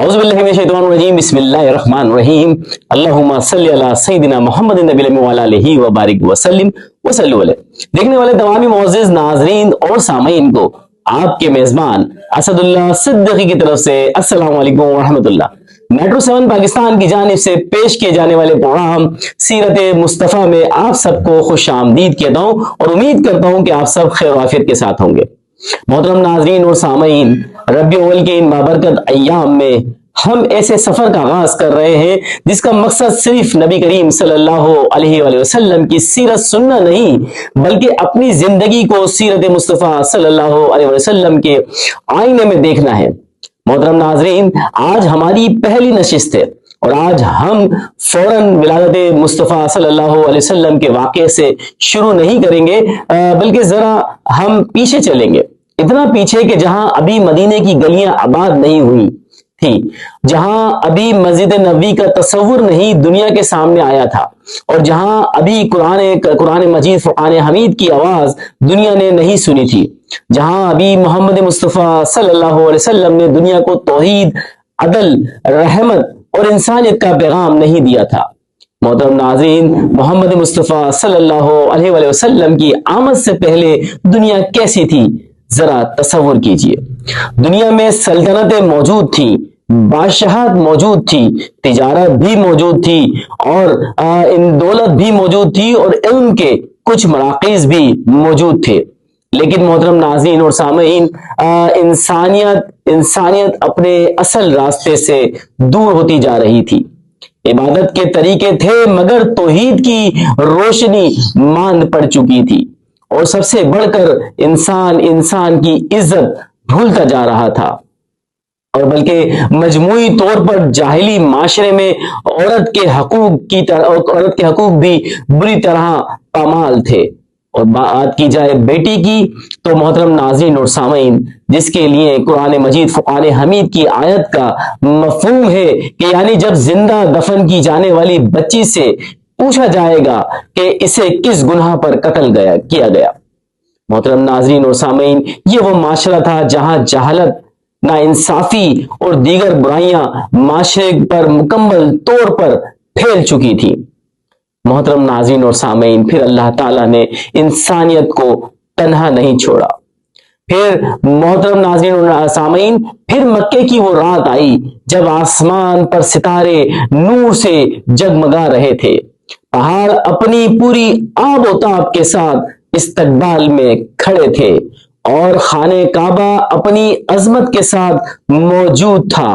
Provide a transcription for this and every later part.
اعوذ باللہ من الشیطان الرجیم بسم اللہ الرحمن الرحیم اللہم صلی علی سیدنا محمد النبی وعلی آلہ وبارک وسلم وصلوا علیہ۔ دیکھنے والے تمام معزز ناظرین اور سامعین کو آپ کے میزبان اسد اللہ صدیقی کی طرف سے السلام علیکم ورحمۃ اللہ۔ میٹرو 7 پاکستان کی جانب سے پیش کیے جانے والے پروگرام سیرت مصطفیٰ میں آپ سب کو خوش آمدید کہتا ہوں اور امید کرتا ہوں کہ آپ سب خیر و عافیت کے ساتھ ہوں گے۔ محترم ناظرین اور سامعین، ربیع الاول کے ان بابرکت ایام میں ہم ایسے سفر کا آغاز کر رہے ہیں جس کا مقصد صرف نبی کریم صلی اللہ علیہ وآلہ وسلم کی سیرت سننا نہیں بلکہ اپنی زندگی کو سیرت مصطفیٰ صلی اللہ علیہ وسلم کے آئینے میں دیکھنا ہے۔ محترم ناظرین، آج ہماری پہلی نشست ہے اور آج ہم فوراً ولادت مصطفیٰ صلی اللہ علیہ وسلم کے واقعے سے شروع نہیں کریں گے بلکہ ذرا ہم پیچھے چلیں گے، اتنا پیچھے کہ جہاں ابھی مدینے کی گلیاں آباد نہیں ہوئی تھی، جہاں ابھی مسجد نبوی کا تصور نہیں دنیا کے سامنے آیا تھا، اور جہاں ابھی قرآن مجید فرقان حمید کی آواز دنیا نے نہیں سنی تھی، جہاں ابھی محمد مصطفیٰ صلی اللہ علیہ وسلم نے دنیا کو توحید، عدل، رحمت اور انسانیت کا پیغام نہیں دیا تھا۔ محترم ناظرین، محمد مصطفیٰ صلی اللہ علیہ وآلہ وسلم کی آمد سے پہلے دنیا کیسی تھی ذرا تصور کیجئے۔ دنیا میں سلطنتیں موجود تھیں، بادشاہت موجود تھی، تجارت بھی موجود تھی اور دولت بھی موجود تھی اور علم کے کچھ مراکز بھی موجود تھے، لیکن محترم ناظرین اور سامعین، انسانیت اپنے اصل راستے سے دور ہوتی جا رہی تھی۔ عبادت کے طریقے تھے مگر توحید کی روشنی ماند پڑ چکی تھی، اور سب سے بڑھ کر انسان کی عزت بھولتا جا رہا تھا، اور بلکہ مجموعی طور پر جاہلی معاشرے میں عورت کے حقوق بھی بری طرح پامال تھے۔ اور بات کی جائے بیٹی کی تو محترم ناظرین اور سامعین، جس کے لیے قرآن مجید فرقان حمید کی آیت کا مفہوم ہے کہ یعنی جب زندہ دفن کی جانے والی بچی سے پوچھا جائے گا کہ اسے کس گناہ پر قتل کیا گیا۔ محترم ناظرین اور سامعین، یہ وہ معاشرہ تھا جہاں جہالت، ناانصافی اور دیگر برائیاں معاشرے پر مکمل طور پر پھیل چکی تھی۔ محترم ناظرین اور سامعین، پھر اللہ تعالیٰ نے انسانیت کو تنہا نہیں چھوڑا۔ پھر محترم ناظرین اور سامعین، پھر مکے کی وہ رات آئی جب آسمان پر ستارے نور سے جگمگا رہے تھے، پہاڑ اپنی پوری آب و تاب کے ساتھ استقبال میں کھڑے تھے، اور خانہ کعبہ اپنی عظمت کے ساتھ موجود تھا۔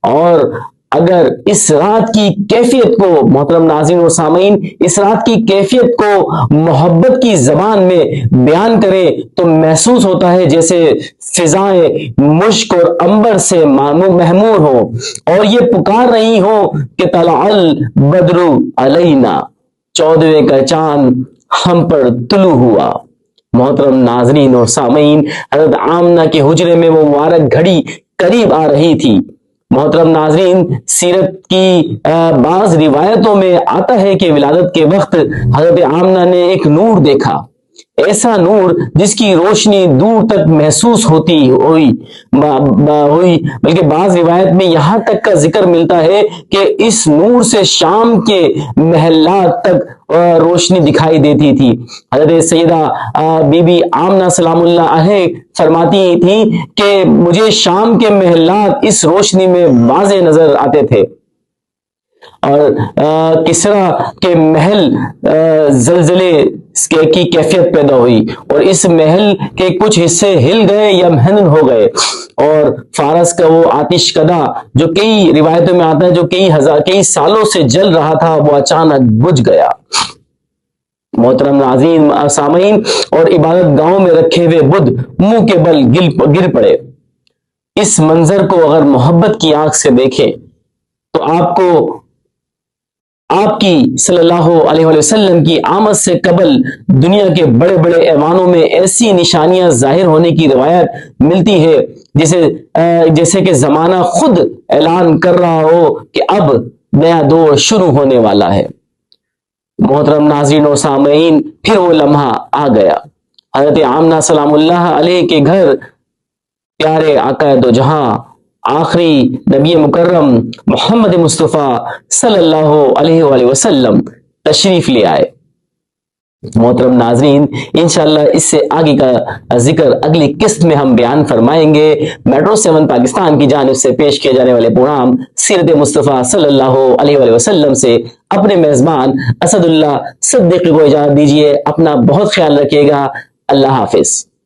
اور اگر اس رات کی کیفیت کو محترم ناظرین اور سامعین، اس رات کی کیفیت کو محبت کی زبان میں بیان کریں تو محسوس ہوتا ہے جیسے فضائیں مشک اور عنبر سے محمور ہو اور یہ پکار رہی ہو کہ طلع البدر علینا، 14ویں کا چاند ہم پر طلوع ہوا۔ محترم ناظرین اور سامعین، حضرت آمنہ کے حجرے میں وہ مبارک گھڑی قریب آ رہی تھی۔ محترم ناظرین، سیرت کی بعض روایتوں میں آتا ہے کہ ولادت کے وقت حضرت آمنہ نے ایک نور دیکھا، ایسا نور جس کی روشنی دور تک محسوس ہوئی، بلکہ بعض روایت میں یہاں تک کا ذکر ملتا ہے کہ اس نور سے شام کے محلات تک روشنی دکھائی دیتی تھی۔ حضرت سیدہ بی بی آمنہ سلام اللہ علیہ فرماتی تھی کہ مجھے شام کے محلات اس روشنی میں واضح نظر آتے تھے، اور کسرا کے محل زلزلے کی کیفیت پیدا ہوئی اور اس محل کے کچھ حصے ہل گئے یا منہدم ہو گئے، اور فارس کا وہ آتش کدہ جو کئی روایتوں میں آتا ہے جو کئی سالوں سے جل رہا تھا وہ اچانک بجھ گیا۔ محترم ناظرین سامعین، اور عبادت گاہوں میں رکھے ہوئے بدھ منہ کے بل گر پڑے۔ اس منظر کو اگر محبت کی آنکھ سے دیکھیں تو آپ کی صلی اللہ علیہ وسلم کی آمد سے قبل دنیا کے بڑے بڑے ایوانوں میں ایسی نشانیاں ظاہر ہونے کی روایت ملتی ہے جیسے کہ زمانہ خود اعلان کر رہا ہو کہ اب نیا دور شروع ہونے والا ہے۔ محترم ناظرین و سامعین، پھر وہ لمحہ آ گیا۔ حضرت آمنہ سلام اللہ علیہ کے گھر پیارے آقا دو جہاں آخری نبی مکرم محمد مصطفیٰ صلی اللہ علیہ وآلہ وسلم تشریف لے آئے۔ محترم ناظرین، انشاءاللہ اس سے آگے کا ذکر اگلی قسط میں ہم بیان فرمائیں گے۔ میٹرو 7 پاکستان کی جانب سے پیش کیے جانے والے پروگرام سیرت مصطفیٰ صلی اللہ علیہ وآلہ وسلم سے اپنے میزبان اسد اللہ صدیقی کو اجازت دیجیے۔ اپنا بہت خیال رکھیے گا۔ اللہ حافظ۔